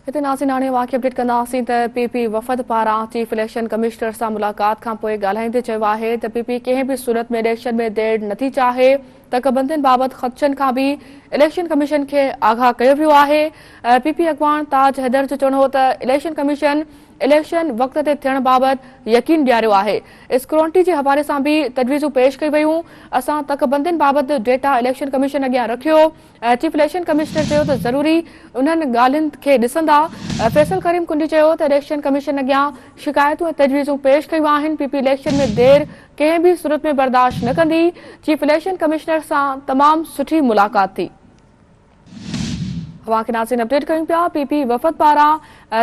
इतने नाज़रीन हाणे वाक़ई अपडेट कंदासीं त पीपी वफ़द पारां चीफ इलेक्शन कमिश्नर सां मुलाक़ात खां पोइ ॻाल्हाईंदे चयो आहे त पीपी कंहिं बि सूरत में इलेक्शन में देरि नथी चाहे त कबंदियुनि बाबति ख़दशनि खां बि इलेक्शन कमीशन खे आगाह कयो वियो आहे। पीपी अॻवान ताज हैदर जो चवणो हो त इलेक्शन कमीशन इलेक्शन वक़्त ते थियण बाबति यकीन ॾियारियो आहे। स्क्रूटनी जे हवाले सां बि तजवीज़ूं पेश कई वयूं। असां तकबंदियुनि बाबति डेटा इलेक्शन कमीशन अॻियां रखियो। चीफ इलेक्शन कमिश्नर चयो त ज़रूरी उन्हनि ॻाल्हियुनि खे ॾिसंदा। फैसल करीम कुंडी चयो त इलेक्शन कमीशन अॻियां शिकायतूं ऐं तजवीज़ूं पेश कयूं आहिनि। पीपी इलेक्शन में देरि कंहिं बि सूरत में बर्दाश्त न कंदी। चीफ इलेक्शन कमिश्नर सां तमामु सुठी मुलाक़ात थी। अवां खे नाज़रीन अपडेट कयूं पिया। पीपी वफ़द पारां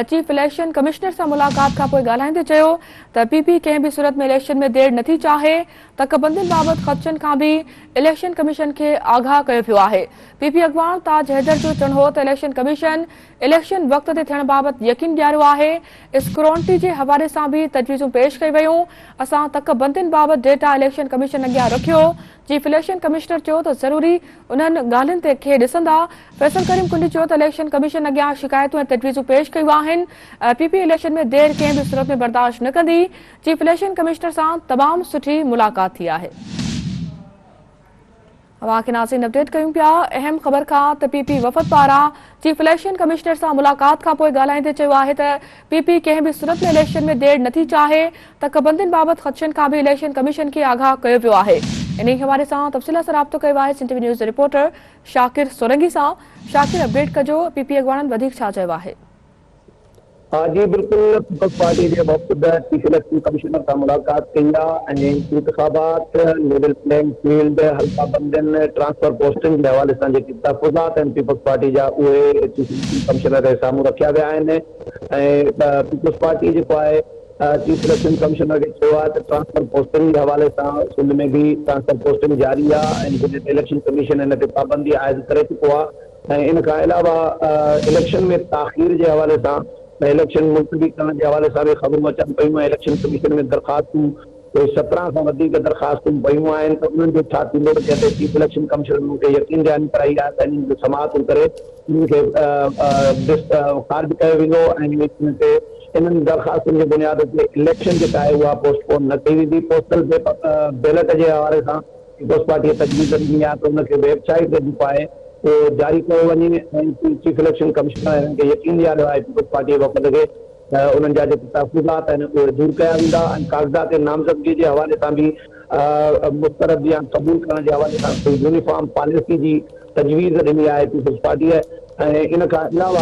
चीफ इलेक्शन कमिश्नर सां मुलाक़ात खां पोइ ॻाल्हाईंदे चयो त पीपी कंहिं बि सूरत में इलेक्शन में देरि नथी चाहे त कबंदियुनि बाबति ख़दशनि खां बि इलेक्शन कमीशन खे आगाह कयो वियो आहे। पीपी अॻवान ताज हैदर जो चवणो हो त इलेक्शन कमीशन इलेक्शन वक़्त ते थियण बाबति यकीन ॾियारियो आहे। स्क्रूटनी जे हवाले सां बि तजवीज़ूं पेश कई वयूं। असां तकबंदियुनि बाबति डेटा इलेक्शन कमीशन अॻियां रखियो। चीफ इलेक्शन कमिश्नर चयो त ज़रूरी उन्हनि ॻाल्हियुनि ते खे ॾिसंदा। फैसल करीम कुंडी चयो त इलेक्शन कमीशन अॻियां शिकायतूं ऐं तजवीज़ूं पेश कयूं आहिनि। पीपी इलेक्शन में देरि कंहिं बि सूरत में बर्दाश्त न कंदी। चीफ इलेक्शन कमिश्नर सां तमामु सुठी मुलाक़ात थी आहे। अवां खे नाज़रीन अपडेट कयूं पिया। अहम ख़बर खां त पीपी वफ़द पारां चीफ इलेक्शन कमिश्नर सां मुलाक़ात खां पोइ ॻाल्हाईंदे चयो आहे त पीपी कंहिं बि सूरत में इलेक्शन में देरि नथी चाहे त कबंदियुनि बाबति ख़दशनि खां बि इलेक्शन कमीशन खे आगाह कयो वियो आहे। इन हवाले सां तफ़सील सां राब्तो कयो आहे सिंध टीवी न्यूज़ रिपोर्टर शाकिर सोरंगी सां। शाकिर, अपडेट कजो, पीपी अॻवाननि वधीक छा चयो आहे? हाँ जी, बिल्कुल पीपल्स पार्टी के वफ़द चीफ इलेक्शन कमिश्नर सां मुलाक़ात कई आहे ऐं इंतख़ाबात, लेवल प्लेइंग फील्ड, हल्का बंदियुनि, ट्रांसफर पोस्टिंग के हवाले सां जेके तहफ़ुज़ात आहिनि पीपल्स पार्टी जा उहे चीफ इलेक्शन कमिश्नर जे साम्हूं रखिया विया आहिनि। ऐं पीपल्स पार्टी जेको आहे चीफ इलेक्शन कमिश्नर खे चयो आहे त ट्रांसफर पोस्टिंग के हवाले सां सिंध में भी ट्रांसफर पोस्टिंग जारी आहे ऐं इलेक्शन कमीशन इन ते पाबंदी आयद करे चुको आहे। ऐं इन खां अलावा इलेक्शन में ताख़ीर जे हवाले सां इलेक्शन मुलतवी करण के हवाले सां भी ख़बरूं अचनि पियूं। इलेक्शन कमीशन में दरख़्वास्तूं कोई 17 खां वधीक दरख़्वास्तूं पयूं आहिनि त उन्हनि जो छा थींदो। जंहिं ते चीफ इलेक्शन कमिश्नर मूंखे यकीन ॾियानी कराई आहे त इन्हनि जो समाअतूं करे इन्हनि खे ख़ारिज कयो वेंदो ऐं इन ते इन्हनि दरख़्वास्तुनि जे बुनियाद ते इलेक्शन जेका आहे उहा पोस्टपोन न कई वेंदी। पोस्टल बैलेट जे हवाले सां पीपल्स पार्टी तजवीज़ ॾिनी आहे त उनखे वेबसाइट ते जेको आहे वो जारी कयो वञे ऐं चीफ इलेक्शन कमिश्नर हिननि खे यकीन ॾियारियो आहे पीपल्स पार्टी वफ़द खे उन्हनि जा जेके तहफ़ुज़ात आहिनि उहे दूर कया वेंदा ऐं काग़ज़ात नामज़दगी जे हवाले सां बि मुस्तरद या क़बूल करण जे हवाले सां कोई यूनिफॉर्म पॉलिसी जी तजवीज़ ॾिनी आहे पीपल्स पार्टीअ। ऐं इन खां अलावा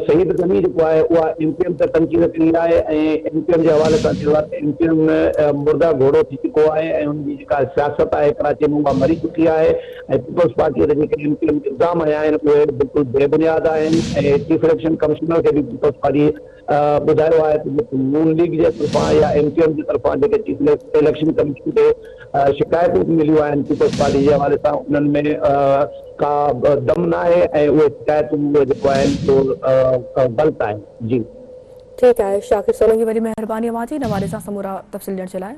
शहीद गनी जेको आहे उहा एमपीएम ते तनक़ीद कई आहे ऐं एमपीएम जे हवाले सां चयो आहे त एमपीएम मुर्दा घोड़ो थी चुको आहे ऐं उनजी जेका सियासत आहे कराची में उहा मरी चुकी आहे ऐं पीपल्स पार्टीअ ते जेके एमपीएम इल्ज़ाम आया आहिनि उहे बिल्कुलु बेबुनियाद आहिनि। ऐं चीफ इलेक्शन कमिश्नर खे बि पीपल्स पार्टी ॿुधायो आहे त नून लीग जे तरफ़ां या एमपीएम जे तरफ़ां जेके चीफ इलेक्शन कमिश्नर ते शिकायतूं मिलियूं आहिनि पीपल्स पार्टी जे हवाले सां उन्हनि में का दम न आहे ऐं उहे शिकायतूं जेको आहिनि ग़लति आहिनि। जी ठीकु आहे। शाकिर सोलंकी, वॾी महिरबानी अवां जी इन हवाले सां समूरा तफ़सील ॾियण जे लाइ।